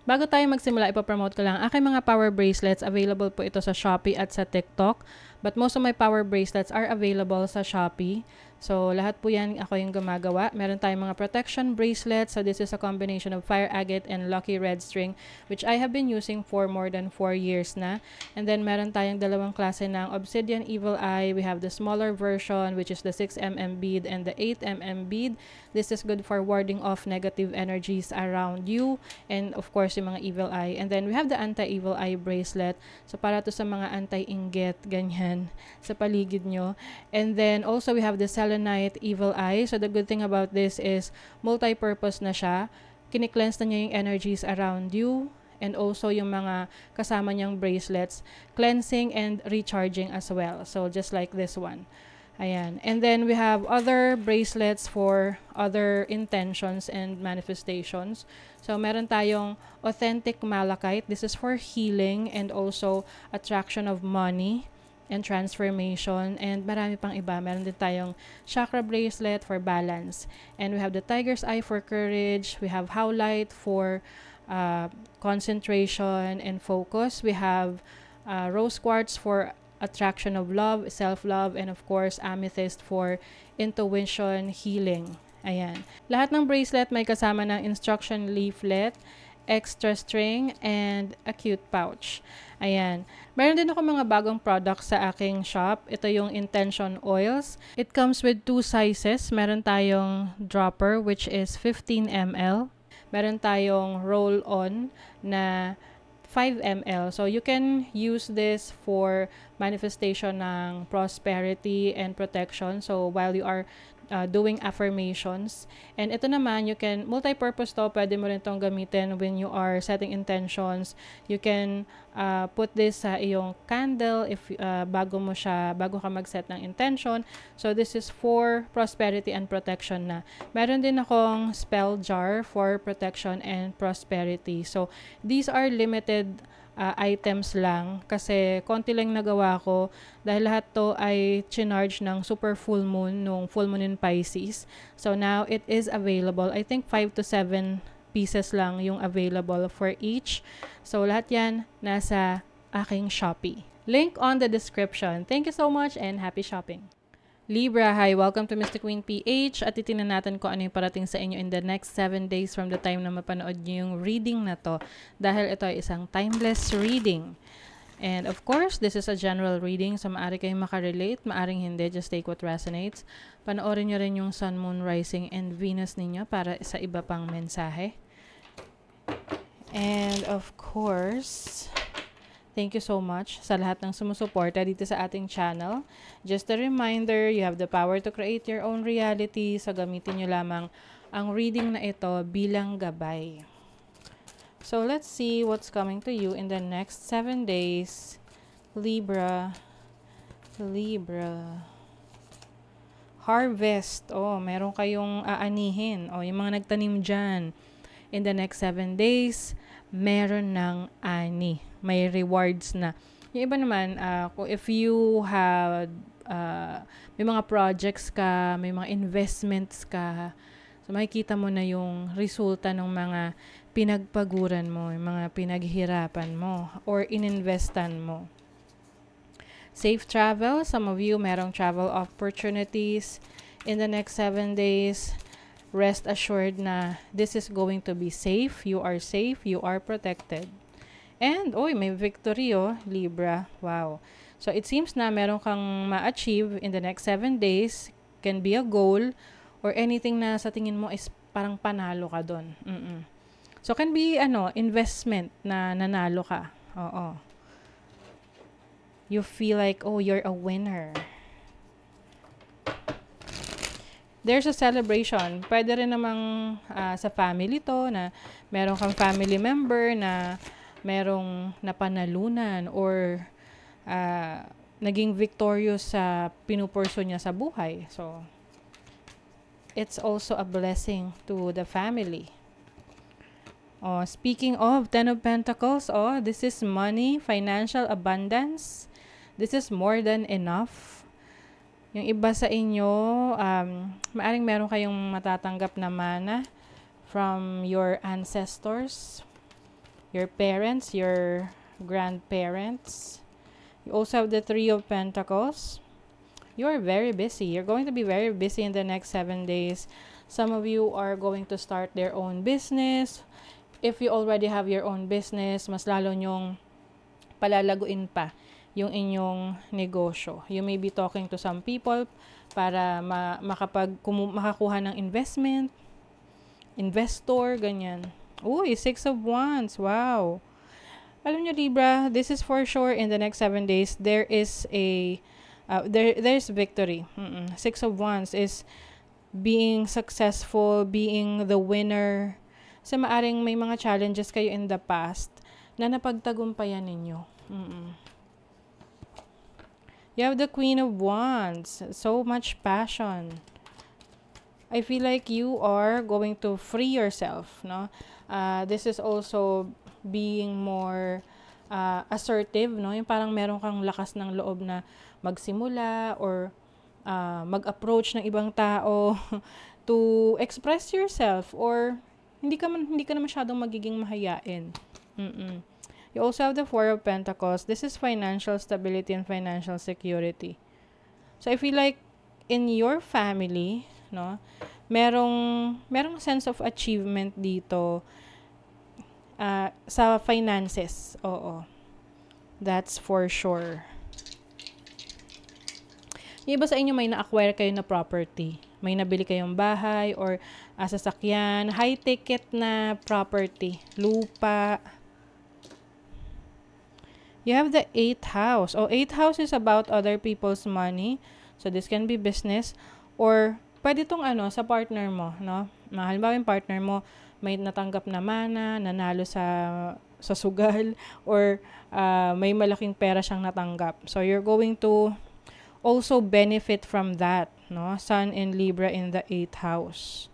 Bago tayo magsimula, ipapromote ko lang. Aking mga power bracelets, available po ito sa Shopee at sa TikTok. But most of my power bracelets are available sa Shopee. So, lahat po yan ako yung gumagawa. Meron tayong mga protection bracelets. So, this is a combination of fire agate and lucky red string, which I have been using for more than 4 years na. And then, meron tayong dalawang klase ng obsidian evil eye. We have the smaller version, which is the 6mm bead and the 8mm bead. This is good for warding off negative energies around you. And of course, yung mga evil eye. And then, we have the anti-evil eye bracelet. So, para to sa mga anti-inggit, ganyan, sa paligid nyo. And then, also, we have the selenite evil eye. So, the good thing about this is, multi-purpose na siya. Kini-cleanse na niya yung energies around you. And also, yung mga kasama niyang bracelets, cleansing and recharging as well. So, just like this one. Ayan. And then, we have other bracelets for other intentions and manifestations. So, meron tayong authentic malachite. This is for healing and also attraction of money and transformation. And marami pang iba. Meron din tayong chakra bracelet for balance. And we have the tiger's eye for courage. We have howlite for concentration and focus. We have rose quartz for attraction of love, self-love, and of course, amethyst for intuition, healing. Ayan. Lahat ng bracelet may kasama ng instruction leaflet, extra string, and a cute pouch. Ayan. Meron din ako mga bagong products sa aking shop. Ito yung Intention Oils. It comes with 2 sizes. Meron tayong dropper, which is 15 ml. Meron tayong roll-on na 5 ml. So, you can use this for manifestation ng prosperity and protection. So, while you are doing affirmations. And ito naman, you can, multi-purpose to, pwede mo rin itong gamitin when you are setting intentions. You can put this sa iyong candle if bago ka mag-set ng intention. So, this is for prosperity and protection na. Meron din akong spell jar for protection and prosperity. So, these are limited items lang kasi konti lang nagawa ko dahil lahat to ay chinarge ng super full moon nung full moon in Pisces. So now it is available. I think 5 to 7 pieces lang yung available for each. So lahat yan nasa aking Shopee. Link on the description. Thank you so much and happy shopping. Libra, hi! Welcome to Mystic Queen PH at titingnan natin kung ano yung parating sa inyo in the next 7 days from the time na mapanood nyo yung reading na to dahil ito ay isang timeless reading. And of course, this is a general reading so maaari kayong makarelate, maaring hindi, just take what resonates. Panoorin nyo rin yung Sun, Moon, Rising, and Venus ninyo para sa iba pang mensahe. And of course, thank you so much sa lahat ng sumusuporta dito sa ating channel. Just a reminder, you have the power to create your own reality. So, gamitin nyo lamang ang reading na ito bilang gabay. So, let's see what's coming to you in the next 7 days. Libra. Libra. Harvest. Oh, meron kayong aanihin. Oh, yung mga nagtanim dyan. In the next 7 days, meron ng ani. May rewards na. Yung iba naman, if you have, may mga projects ka, may mga investments ka, so makikita mo na yung resulta ng mga pinagpaguran mo, yung mga pinaghirapan mo, or ininvestan mo. Safe travel. Some of you, merong travel opportunities in the next 7 days. Rest assured na this is going to be safe. You are safe. You are protected. And, may victory, Libra. Wow. So, it seems na meron kang ma-achieve in the next 7 days. Can be a goal or anything na sa tingin mo is parang panalo ka doon. So, can be, investment na nanalo ka. Oo. You feel like, you're a winner. There's a celebration. Pwede rin namang sa family to na meron kang family member na merong napanalunan or naging victorious sa pinupurso niya sa buhay. So, it's also a blessing to the family. Speaking of 10 of Pentacles, this is money, financial abundance. This is more than enough. Yung iba sa inyo, maaring meron kayong matatanggap na mana from your ancestors. your parents, your grandparents. You also have the Three of Pentacles. You are very busy. You're going to be very busy in the next 7 days. Some of you are going to start their own business. If you already have your own business, mas lalo nyong palalaguin pa yung inyong negosyo. You may be talking to some people para makakuha ng investment, investor, ganyan. Uy, Six of Wands. Wow. Alam nyo, Libra, this is for sure in the next 7 days, there is there's victory. Six of Wands is being successful, being the winner. Sa maaring may mga challenges kayo in the past na napagtagumpayan ninyo. You have the Queen of Wands. So much passion. I feel like you are going to free yourself, no? This is also being more assertive, no? Yung parang meron kang lakas ng loob na magsimula or mag-approach ng ibang tao to express yourself, or hindi ka na masyadong magiging mahiyain. You also have the Four of Pentacles. This is financial stability and financial security. So I feel like in your family, no, merong sense of achievement dito sa finances. Oo. That's for sure. Yung iba sa inyo may na-acquire kayo na property. May nabili kayong bahay or sasakyan, high ticket na property, lupa. You have the 8th house. 8th house is about other people's money. So this can be business, or pwede itong sa partner mo, no? Halimbawa yung partner mo may natanggap na mana, nanalo sa sugal, or may malaking pera siyang natanggap. So you're going to also benefit from that, no? Sun in Libra in the 8th house.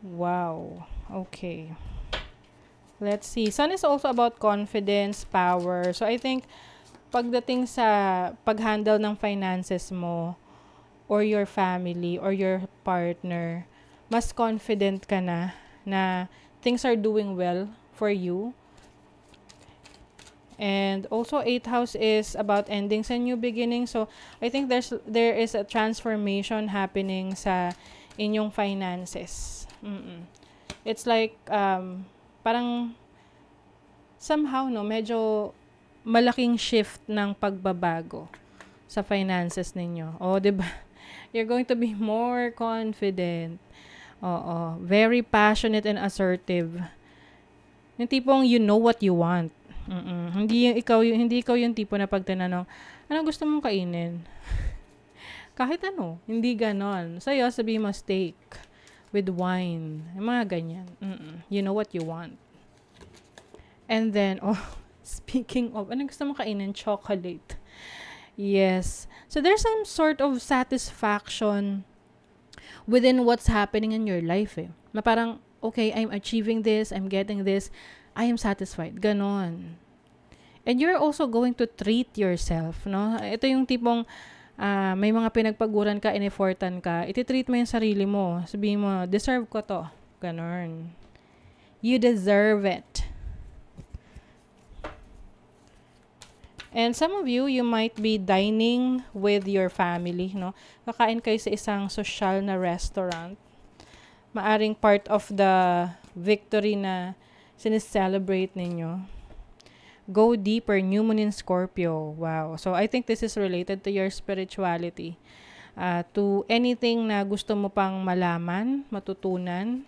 Wow. Okay. Let's see. Sun is also about confidence, power. So I think pagdating sa pag-handle ng finances mo or your family or your partner, mas confident ka na things are doing well for you. And also 8th house is about endings and new beginnings. So I think there is a transformation happening sa inyong finances. It's like parang somehow medyo malaking shift ng pagbabago sa finances ninyo. 'Di ba? You're going to be more confident. Very passionate and assertive. Yung tipong you know what you want. Hindi ikaw yung tipo na pag tinanong, anong gusto mong kainin? Kahit hindi ganon. Sa'yo, sabihin mo steak with wine. Yung mga ganyan. You know what you want. And then, speaking of, anong gusto mong kainin? Chocolate. Yes. So there's some sort of satisfaction within what's happening in your life. Na parang, okay, I'm achieving this, I'm getting this, I am satisfied. Ganon. And you're also going to treat yourself, no? Ito yung tipong may mga pinagpaguran ka, in-effortan ka, iti-treat mo yung sarili mo. Sabihin mo, deserve ko to. Ganon. You deserve it. And some of you might be dining with your family, no? Kakain kayo sa isang social na restaurant. Maaring part of the victory na sineselebrate ninyo. Go deeper, New Moon in Scorpio. Wow. So, I think this is related to your spirituality. To anything na gusto mo pang malaman, matutunan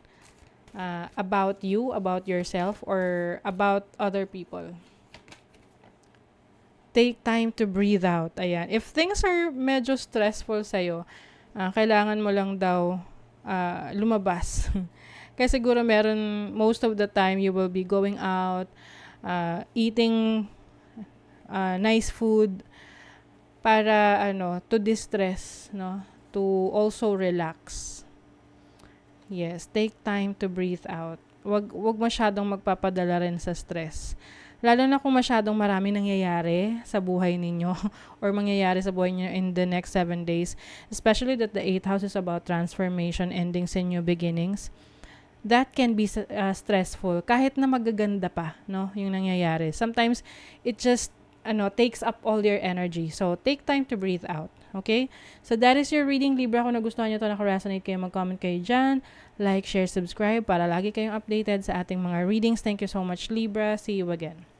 about you, about yourself, or about other people. Take time to breathe out. Ayan. If things are medyo stressful sa'yo, kailangan mo lang daw lumabas. Kaya siguro most of the time, you will be going out, eating nice food para to distress, no? To also relax. Yes, take time to breathe out. Wag masyadong magpapadala rin sa stress. Lalo na kung masyadong marami nangyayari sa buhay ninyo or mangyayari sa buhay niyo in the next 7 days. Especially that the 8th house is about transformation, endings, and new beginnings. that can be stressful kahit na magaganda pa, no, yung nangyayari. Sometimes it just takes up all your energy. So take time to breathe out. Okay? So that is your reading, Libra. Kung nagustuhan nyo ito, naka-resonate kayo, mag-comment kayo dyan. Like, share, subscribe para lagi kayong updated sa ating mga readings. Thank you so much, Libra. See you again.